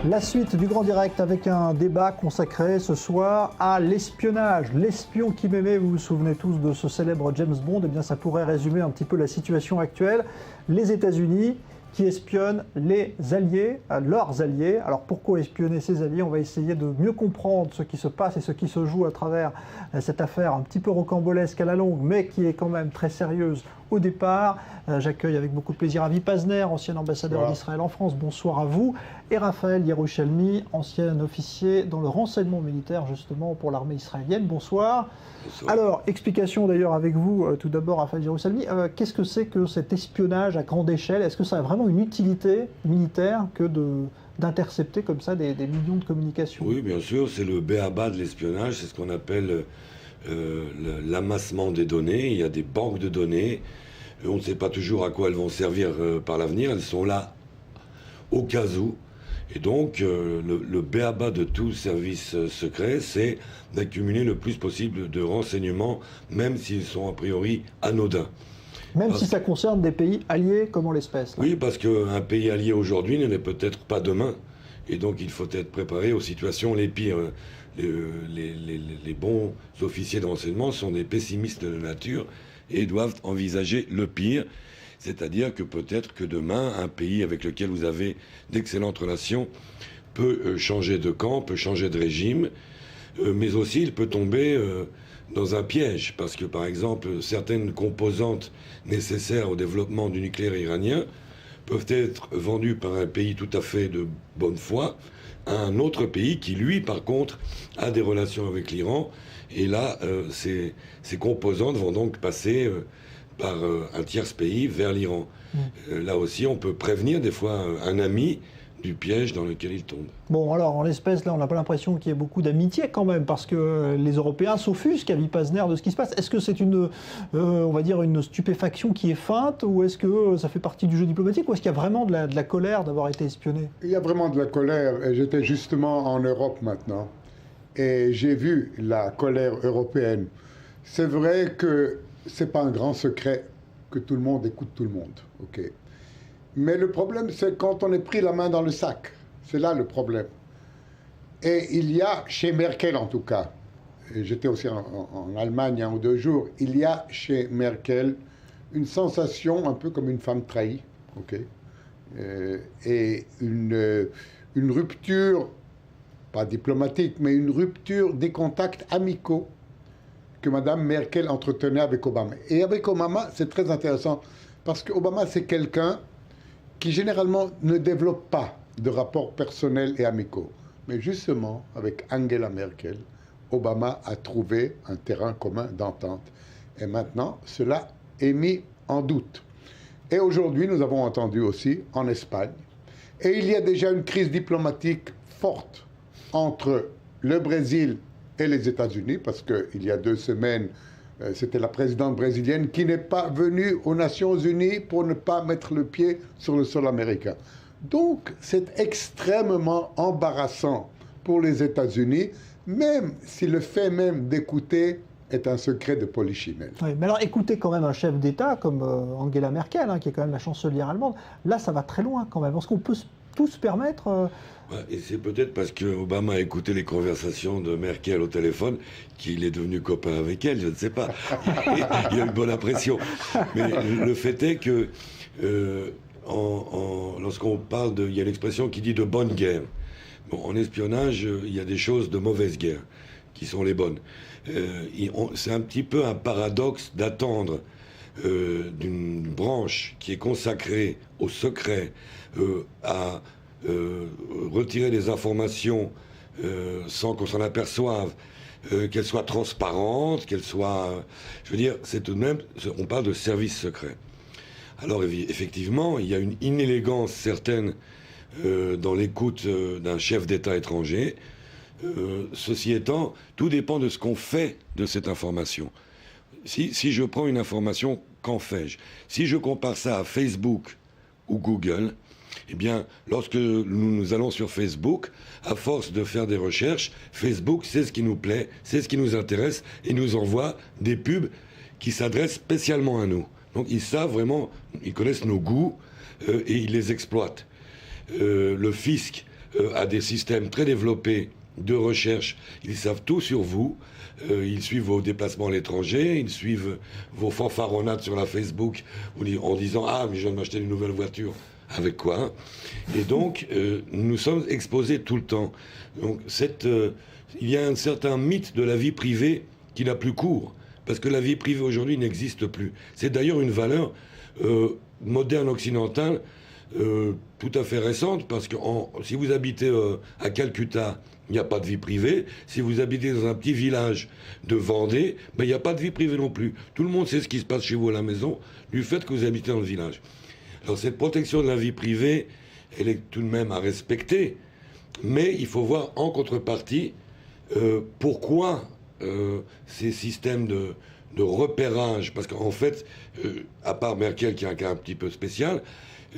La suite du Grand Direct avec un débat consacré ce soir à l'espionnage. L'espion qui m'aimait, vous vous souvenez tous de ce célèbre James Bond, eh bien ça pourrait résumer un petit peu la situation actuelle. Les États-Unis qui espionnent les alliés, leurs alliés. Alors pourquoi espionner ces alliés? On va essayer de mieux comprendre ce qui se passe et ce qui se joue à travers cette affaire un petit peu rocambolesque à la longue, mais qui est quand même très sérieuse au départ. J'accueille avec beaucoup de plaisir Avi Pazner, ancien ambassadeur d'Israël en France. Bonsoir à vous. Et Raphaël Yerushalmi, ancien officier dans le renseignement militaire justement pour l'armée israélienne. Bonsoir. Bonsoir. Alors, explication d'ailleurs avec vous, tout d'abord Raphaël Yerushalmi. Qu'est-ce que c'est que cet espionnage à grande échelle? Est-ce que ça a vraiment une utilité militaire que d'intercepter comme ça des millions de communications? Oui, bien sûr, c'est le b.a.-ba de l'espionnage, c'est ce qu'on appelle l'amassement des données. Il y a des banques de données. On ne sait pas toujours à quoi elles vont servir par l'avenir. Elles sont là au cas où. Et donc, le b.a.-ba de tout service secret, c'est d'accumuler le plus possible de renseignements, même s'ils sont a priori anodins. Même si ça concerne des pays alliés comme en l'espèce. Oui, parce qu'un pays allié aujourd'hui ne l'est peut-être pas demain. Et donc, il faut être préparé aux situations les pires. Les bons officiers de renseignement sont des pessimistes de nature et doivent envisager le pire. C'est-à-dire que peut-être que demain, un pays avec lequel vous avez d'excellentes relations peut changer de camp, peut changer de régime, mais aussi il peut tomber dans un piège, parce que par exemple, certaines composantes nécessaires au développement du nucléaire iranien peuvent être vendues par un pays tout à fait de bonne foi à un autre pays qui, lui, par contre, a des relations avec l'Iran. Et là, ces composantes vont donc passer par un tierce pays vers l'Iran. Là aussi, on peut prévenir des fois un ami du piège dans lequel il tombe. Bon, alors, en l'espèce, là, on n'a pas l'impression qu'il y ait beaucoup d'amitié quand même, parce que les Européens s'offusquent, Avi Pazner, de ce qui se passe. Est-ce que c'est on va dire, une stupéfaction qui est feinte, ou est-ce que ça fait partie du jeu diplomatique, ou est-ce qu'il y a vraiment de la colère d'avoir été espionné? Il y a vraiment de la colère, et j'étais justement en Europe maintenant, et j'ai vu la colère européenne. C'est vrai que c'est pas un grand secret que tout le monde écoute tout le monde, ok. Mais le problème, c'est quand on est pris la main dans le sac. C'est là le problème. Et il y a, chez Merkel en tout cas, et j'étais aussi en Allemagne il y a 1 ou 2 jours, il y a chez Merkel une sensation un peu comme une femme trahie, ok, et une rupture, pas diplomatique, mais une rupture des contacts amicaux que Mme Merkel entretenait avec Obama. Et avec Obama, c'est très intéressant, parce qu'Obama, c'est quelqu'un qui généralement ne développe pas de rapports personnels et amicaux. Mais justement, avec Angela Merkel, Obama a trouvé un terrain commun d'entente. Et maintenant, cela est mis en doute. Et aujourd'hui, nous avons entendu aussi en Espagne, et il y a déjà une crise diplomatique forte entre le Brésil et les États-Unis, parce qu'il y a 2 semaines, c'était la présidente brésilienne qui n'est pas venue aux Nations Unies pour ne pas mettre le pied sur le sol américain. Donc, c'est extrêmement embarrassant pour les États-Unis, même si le fait même d'écouter est un secret de polichinelle. Oui, mais alors écoutez quand même un chef d'État comme Angela Merkel, qui est quand même la chancelière allemande, là ça va très loin quand même. Est-ce qu'on peut tous se permettre Ouais, et c'est peut-être parce que Obama a écouté les conversations de Merkel au téléphone qu'il est devenu copain avec elle, je ne sais pas. Il a une bonne impression. Mais le fait est que lorsqu'on parle il y a l'expression qui dit de bonne guerre. Bon, en espionnage, il y a des choses de mauvaise guerre qui sont les bonnes. C'est un petit peu un paradoxe d'attendre d'une branche qui est consacrée au secret, à retirer des informations sans qu'on s'en aperçoive, qu'elles soient transparentes, qu'elles soient... je veux dire, c'est tout de même... On parle de service secret. Alors, effectivement, il y a une inélégance certaine dans l'écoute d'un chef d'État étranger. Ceci étant, tout dépend de ce qu'on fait de cette information. Si je prends une information, qu'en fais-je? Si je compare ça à Facebook ou Google, eh bien, lorsque nous allons sur Facebook, à force de faire des recherches, Facebook sait ce qui nous plaît, c'est ce qui nous intéresse, et nous envoie des pubs qui s'adressent spécialement à nous. Donc ils savent vraiment, ils connaissent nos goûts et ils les exploitent. Le fisc a des systèmes très développés de recherche. Ils savent tout sur vous. Ils suivent vos déplacements à l'étranger, ils suivent vos fanfaronnades sur la Facebook en disant « Ah, mais je viens de m'acheter une nouvelle voiture. » Avec quoi? Et donc, nous sommes exposés tout le temps. Donc, il y a un certain mythe de la vie privée qui n'a plus cours. Parce que la vie privée aujourd'hui n'existe plus. C'est d'ailleurs une valeur moderne occidentale tout à fait récente, parce que si vous habitez à Calcutta, il n'y a pas de vie privée. Si vous habitez dans un petit village de Vendée, ben, il n'y a pas de vie privée non plus. Tout le monde sait ce qui se passe chez vous à la maison, du fait que vous habitez dans le village. Alors cette protection de la vie privée, elle est tout de même à respecter, mais il faut voir en contrepartie pourquoi ces systèmes de repérage, parce qu'en fait, à part Merkel qui a un cas un petit peu spécial,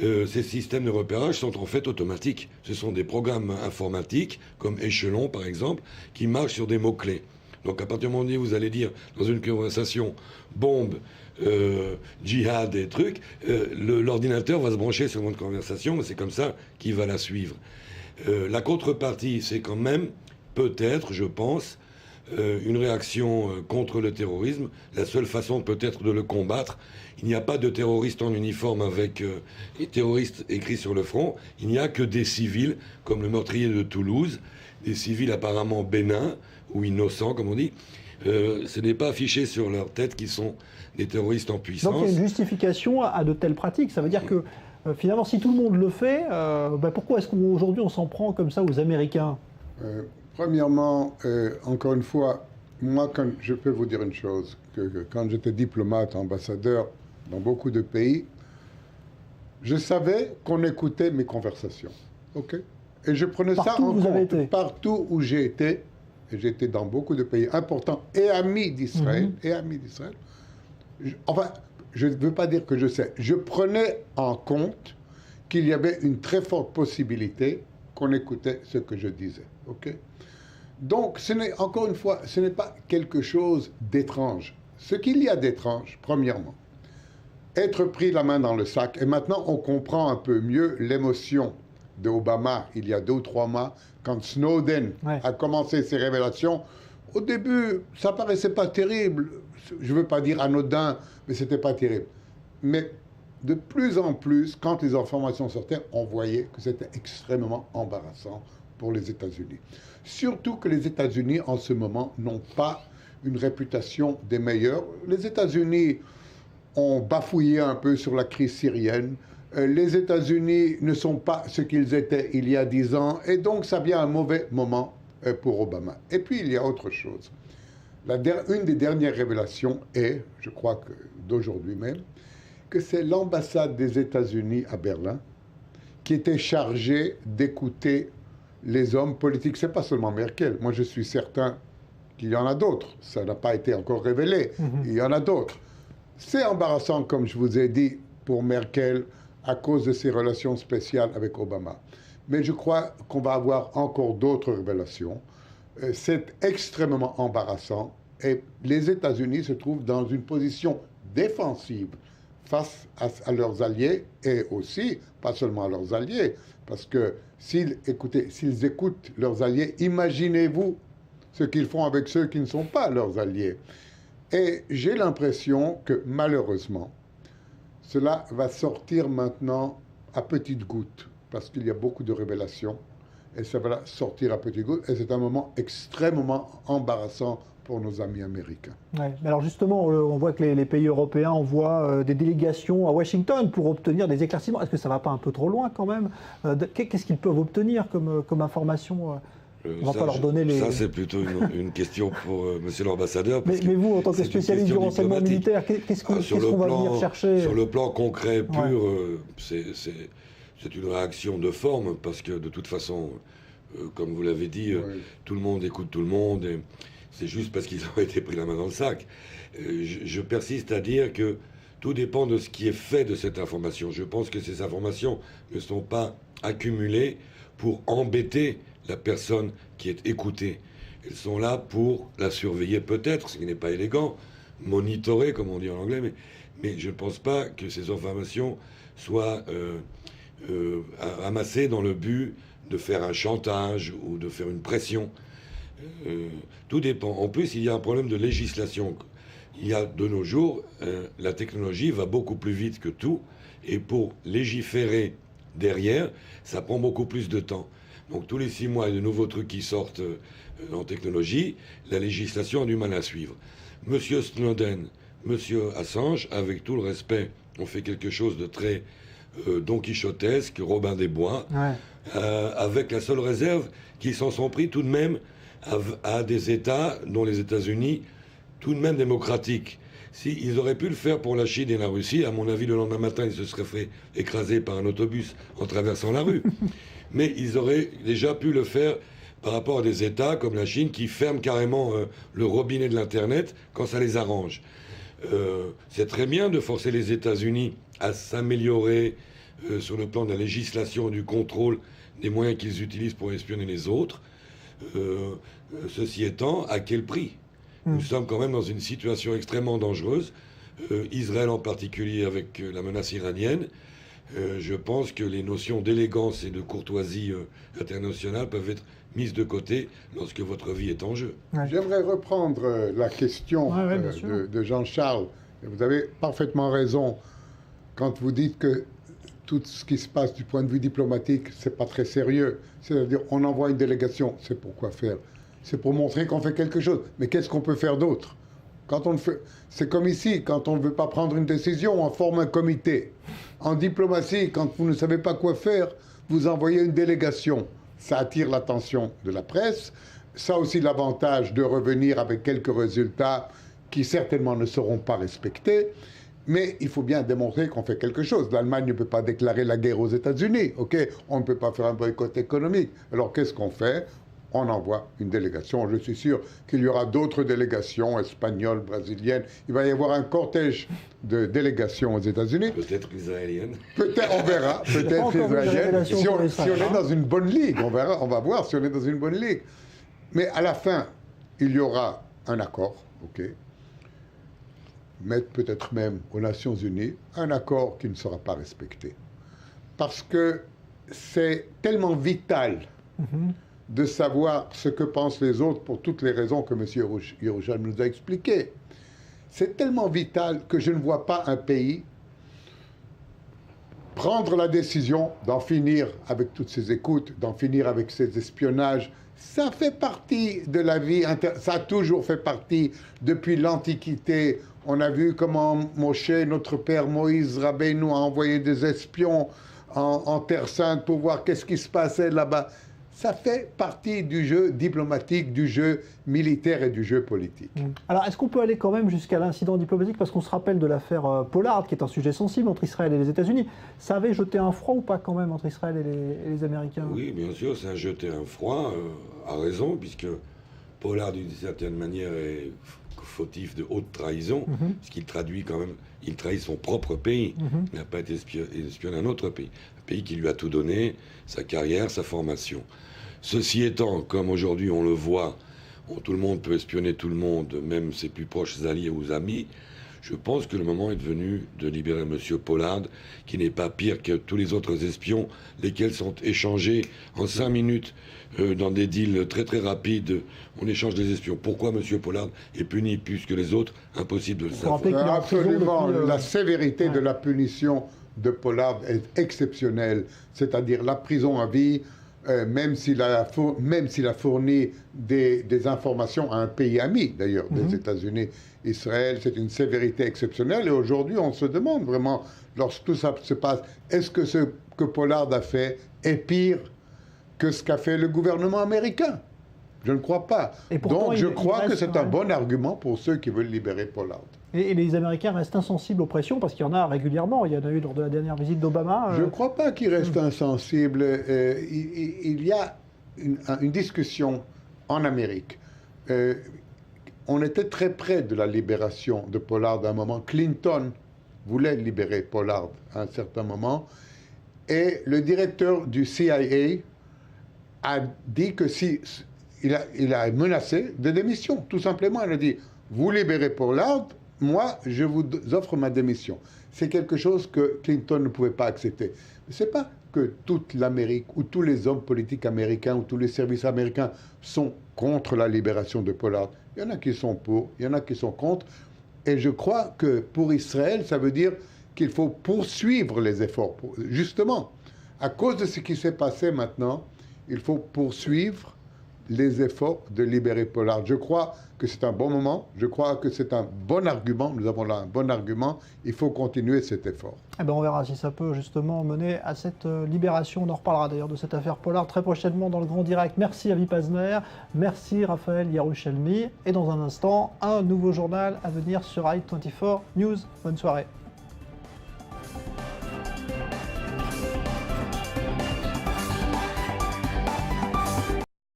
ces systèmes de repérage sont en fait automatiques. Ce sont des programmes informatiques, comme Échelon par exemple, qui marchent sur des mots-clés. Donc à partir du moment où vous allez dire dans une conversation bombe, djihad et trucs, l'ordinateur va se brancher sur votre conversation, et c'est comme ça qu'il va la suivre. La contrepartie, c'est quand même, peut-être, je pense, une réaction contre le terrorisme. La seule façon peut-être de le combattre, il n'y a pas de terroristes en uniforme avec terroristes écrits sur le front, il n'y a que des civils, comme le meurtrier de Toulouse, des civils apparemment bénins, ou innocents comme on dit. Ce n'est pas affiché sur leur tête qu'ils sont des terroristes en puissance. Donc il y a une justification à de telles pratiques. Ça veut dire que finalement, si tout le monde le fait, pourquoi est-ce qu'aujourd'hui on s'en prend comme ça aux Américains? Premièrement, encore une fois, moi, je peux vous dire une chose, que quand j'étais diplomate, ambassadeur dans beaucoup de pays, je savais qu'on écoutait mes conversations. OK? Et je prenais ça en compte partout où j'ai été. Et j'étais dans beaucoup de pays importants et amis d'Israël. Enfin, je ne veux pas dire que je sais. Je prenais en compte qu'il y avait une très forte possibilité qu'on écoutait ce que je disais. OK? Donc, encore une fois, ce n'est pas quelque chose d'étrange. Ce qu'il y a d'étrange, premièrement, être pris la main dans le sac. Et maintenant, on comprend un peu mieux l'émotion d'Obama il y a 2 ou 3 mois, quand Snowden a commencé ses révélations. Au début, ça paraissait pas terrible. Je veux pas dire anodin, mais c'était pas terrible. Mais de plus en plus, quand les informations sortaient, on voyait que c'était extrêmement embarrassant pour les États-Unis. Surtout que les États-Unis, en ce moment, n'ont pas une réputation des meilleurs. Les États-Unis ont bafouillé un peu sur la crise syrienne. Les États-Unis ne sont pas ce qu'ils étaient il y a 10 ans, et donc ça vient à un mauvais moment pour Obama. Et puis, il y a autre chose. Une des dernières révélations est, je crois que d'aujourd'hui même, que c'est l'ambassade des États-Unis à Berlin qui était chargée d'écouter les hommes politiques. C'est pas seulement Merkel. Moi, je suis certain qu'il y en a d'autres. Ça n'a pas été encore révélé. Il y en a d'autres. C'est embarrassant, comme je vous ai dit, pour Merkel, à cause de ses relations spéciales avec Obama. Mais je crois qu'on va avoir encore d'autres révélations. C'est extrêmement embarrassant. Et les États-Unis se trouvent dans une position défensive face à leurs alliés, et aussi, pas seulement à leurs alliés, parce que s'ils écoutent leurs alliés, imaginez-vous ce qu'ils font avec ceux qui ne sont pas leurs alliés. Et j'ai l'impression que, malheureusement, cela va sortir maintenant à petites gouttes, parce qu'il y a beaucoup de révélations, et ça va sortir à petites gouttes, et c'est un moment extrêmement embarrassant pour nos amis américains. Ouais. Alors justement, on voit que les pays européens envoient des délégations à Washington pour obtenir des éclaircissements. Est-ce que ça ne va pas un peu trop loin quand même? Qu'est-ce qu'ils peuvent obtenir comme information? On va pas leur donner les... Ça, c'est plutôt une question pour monsieur l'ambassadeur. Mais vous, en tant que spécialiste du renseignement militaire, qu'est-ce qu'on va venir chercher? Sur le plan concret pur, c'est une réaction de forme, parce que de toute façon, comme vous l'avez dit, tout le monde écoute tout le monde, et c'est juste parce qu'ils ont été pris la main dans le sac. Je persiste à dire que tout dépend de ce qui est fait de cette information. Je pense que ces informations ne sont pas accumulées pour embêter la personne qui est écoutée. Elles sont là pour la surveiller peut-être, ce qui n'est pas élégant, monitorer comme on dit en anglais, mais je ne pense pas que ces informations soient amassées dans le but de faire un chantage ou de faire une pression. Tout dépend. En plus, il y a un problème de législation. Il y a de nos jours, la technologie va beaucoup plus vite que tout, et pour légiférer derrière, ça prend beaucoup plus de temps. Donc tous les 6 mois, il y a de nouveaux trucs qui sortent en technologie, la législation a du mal à suivre. Monsieur Snowden, Monsieur Assange, avec tout le respect, ont fait quelque chose de très Don Quichotesque, Robin des Bois, avec la seule réserve qu'ils s'en sont pris tout de même à des États, dont les États-Unis, tout de même démocratiques. S'ils auraient pu le faire pour la Chine et la Russie, à mon avis, le lendemain matin, ils se seraient fait écraser par un autobus en traversant la rue. Mais ils auraient déjà pu le faire par rapport à des États comme la Chine qui ferment carrément le robinet de l'Internet quand ça les arrange. C'est très bien de forcer les États-Unis à s'améliorer sur le plan de la législation, du contrôle des moyens qu'ils utilisent pour espionner les autres. Ceci étant, à quel prix ? Nous sommes quand même dans une situation extrêmement dangereuse. Israël en particulier avec la menace iranienne. Je pense que les notions d'élégance et de courtoisie internationale peuvent être mises de côté lorsque votre vie est en jeu. J'aimerais reprendre la question de Jean-Charles. Vous avez parfaitement raison quand vous dites que tout ce qui se passe du point de vue diplomatique, c'est pas très sérieux. C'est-à-dire, on envoie une délégation, c'est pour quoi faire ? C'est pour montrer qu'on fait quelque chose. Mais qu'est-ce qu'on peut faire d'autre ? Quand on le fait, c'est comme ici, quand on ne veut pas prendre une décision, on forme un comité. En diplomatie, quand vous ne savez pas quoi faire, vous envoyez une délégation. Ça attire l'attention de la presse. Ça a aussi l'avantage de revenir avec quelques résultats qui certainement ne seront pas respectés. Mais il faut bien démontrer qu'on fait quelque chose. L'Allemagne ne peut pas déclarer la guerre aux États-Unis. OK ? On ne peut pas faire un boycott économique. Alors qu'est-ce qu'on fait ? On envoie une délégation. Je suis sûr qu'il y aura d'autres délégations espagnoles, brésiliennes. Il va y avoir un cortège de délégations aux États-Unis. Peut-être israéliennes. Peut-être, on verra. Peut-être israéliennes. Si on est dans une bonne ligue, on verra. On va voir si on est dans une bonne ligue. Mais à la fin, il y aura un accord. OK ? Mettre peut-être même aux Nations Unies un accord qui ne sera pas respecté. Parce que c'est tellement vital de savoir ce que pensent les autres pour toutes les raisons que M. Yerushalmi nous a expliquées. C'est tellement vital que je ne vois pas un pays prendre la décision d'en finir avec toutes ces écoutes, d'en finir avec ces espionnages. Ça fait partie de la vie, ça a toujours fait partie depuis l'Antiquité. On a vu comment Moshe, notre père Moïse Rabbeinu, a envoyé des espions en Terre Sainte pour voir qu'est-ce qui se passait là-bas. Ça fait partie du jeu diplomatique, du jeu militaire et du jeu politique. Alors, est-ce qu'on peut aller quand même jusqu'à l'incident diplomatique ? Parce qu'on se rappelle de l'affaire Pollard, qui est un sujet sensible entre Israël et les États-Unis. Ça avait jeté un froid ou pas quand même entre Israël et les Américains ? Oui, bien sûr, ça a jeté un froid, à raison, puisque Pollard, d'une certaine manière, est fautif de haute trahison, ce qu'il traduit quand même, il trahit son propre pays. Il n'a pas été espionné un autre pays. Un pays qui lui a tout donné, sa carrière, sa formation. Ceci étant, comme aujourd'hui on le voit, tout le monde peut espionner tout le monde, même ses plus proches alliés ou amis, je pense que le moment est venu de libérer M. Pollard, qui n'est pas pire que tous les autres espions, lesquels sont échangés en 5 minutes dans des deals très très rapides. On échange des espions. Pourquoi M. Pollard est puni plus que les autres ? Impossible de le savoir. Absolument. La sévérité de la punition de Pollard est exceptionnelle. C'est-à-dire la prison à vie, même s'il a fourni des informations à un pays ami, d'ailleurs, des États-Unis, Israël, c'est une sévérité exceptionnelle. Et aujourd'hui, on se demande vraiment, lorsque tout ça se passe, est-ce que ce que Pollard a fait est pire que ce qu'a fait le gouvernement américain ? Je ne crois pas. Donc, je crois que c'est un bon argument pour ceux qui veulent libérer Pollard. Et les Américains restent insensibles aux pressions, parce qu'il y en a régulièrement. Il y en a eu lors de la dernière visite d'Obama. Je ne crois pas qu'ils restent insensibles. Il y a une discussion en Amérique. On était très près de la libération de Pollard à un moment. Clinton voulait libérer Pollard à un certain moment. Et le directeur du CIA a dit que si... Il a menacé de démission, tout simplement. Il a dit, vous libérez Pollard, moi, je vous offre ma démission. C'est quelque chose que Clinton ne pouvait pas accepter. Ce n'est pas que toute l'Amérique ou tous les hommes politiques américains ou tous les services américains sont contre la libération de Pollard. Il y en a qui sont pour, il y en a qui sont contre. Et je crois que pour Israël, ça veut dire qu'il faut poursuivre les efforts. Justement, à cause de ce qui s'est passé maintenant, il faut poursuivre les efforts de libérer Pollard. Je crois que c'est un bon moment, je crois que c'est un bon argument, nous avons là un bon argument, il faut continuer cet effort. Eh ben on verra si ça peut justement mener à cette libération. On en reparlera d'ailleurs de cette affaire Pollard très prochainement dans le Grand Direct. Merci Avi Pazner, merci Raphaël Yerushalmi. Et dans un instant, un nouveau journal à venir sur i24 News. Bonne soirée.